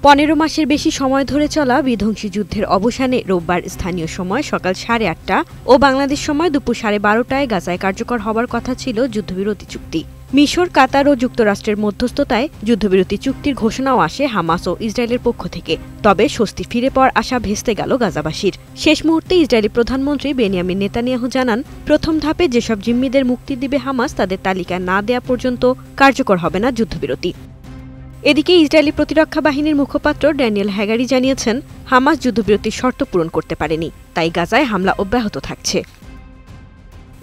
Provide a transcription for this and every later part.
15 মাসের বেশি সময় ধরে চলা বিধ্বংসী যুদ্ধের অবসানে রোববার স্থানীয় সময় সকাল 8:30 ও বাংলাদেশ সময় দুপুর 12:30টায় গাজায় কার্যকর হবার কথা ছিল যুদ্ধবিরতি চুক্তি। মিশর, কাতার ও যুক্তরাষ্ট্রের মধ্যস্থতায় যুদ্ধবিরতি চুক্তির ঘোষণাও আসে হামাস ও ইসরায়েলের পক্ষ থেকে। তবে স্বস্তি ফিরে পাওয়ার আশা ভেস্তে গেল গাজাবাসীর। শেষ মুহূর্তে ইসরায়েলি প্রধানমন্ত্রী বেনিয়ামিন নেতানিয়াহু জানান, প্রথম ধাপে যেসব জিম্মিদের মুক্তি দিবে হামাস তাদের তালিকা না দেয়া পর্যন্ত কার্যকর হবে না যুদ্ধবিরতি। এদিকে ইসরায়েলি প্রতিরক্ষা বাহিনীর মুখপাত্র ড্যানিয়েল হ্যাগারি জানিয়েছেন, হামাস যুদ্ধবিরতির শর্ত পূরণ করতে পারেনি, তাই গাজায় হামলা অব্যাহত থাকছে।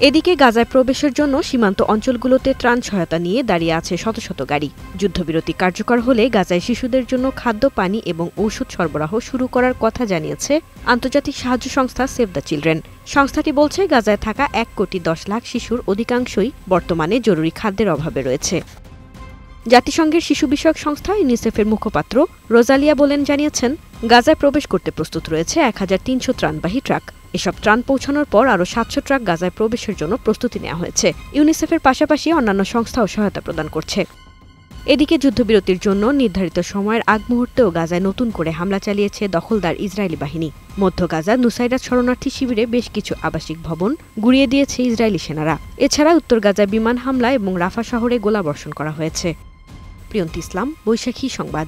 এদিকে গাজায় প্রবেশের জন্য সীমান্ত অঞ্চলগুলোতে ত্রাণ সহায়তা নিয়ে দাঁড়িয়ে আছে শত শত গাড়ি। যুদ্ধবিরতি কার্যকর হলে গাজায় শিশুদের জন্য খাদ্য, পানি এবং ঔষধ সরবরাহ শুরু করার কথা জানিয়েছে আন্তর্জাতিক সাহায্য সংস্থা সেভ দ্য চিলড্রেন। সংস্থাটি বলছে, গাজায় থাকা 1,10,00,000 শিশুর অধিকাংশই বর্তমানে জরুরি খাদ্যের অভাবে রয়েছে। জাতিসংঘের শিশু বিষয়ক সংস্থা ইউনিসেফের মুখপাত্র রোজালিয়া বোলেন জানিয়েছেন, গাজায় প্রবেশ করতে প্রস্তুত রয়েছে 1300 ত্রাণবাহী ট্রাক। এসব ত্রাণ পৌঁছানোর পর আরও 700 ট্রাক গাজায় প্রবেশের জন্য প্রস্তুতি নেওয়া হয়েছে। ইউনিসেফের পাশাপাশি অন্যান্য সংস্থাও সহায়তা প্রদান করছে। এদিকে যুদ্ধবিরতির জন্য নির্ধারিত সময়ের আগ মুহূর্তেও গাজায় নতুন করে হামলা চালিয়েছে দখলদার ইসরায়েলি বাহিনী। মধ্য গাজার নুসাইরাত শরণার্থী শিবিরে বেশ কিছু আবাসিক ভবন গুঁড়িয়ে দিয়েছে ইসরায়েলি সেনারা। এছাড়া উত্তর গাজায় বিমান হামলা এবং রাফা শহরে গোলাবর্ষণ করা হয়েছে। প্রিয়ন্তি ইসলাম, বৈশাখী সংবাদ।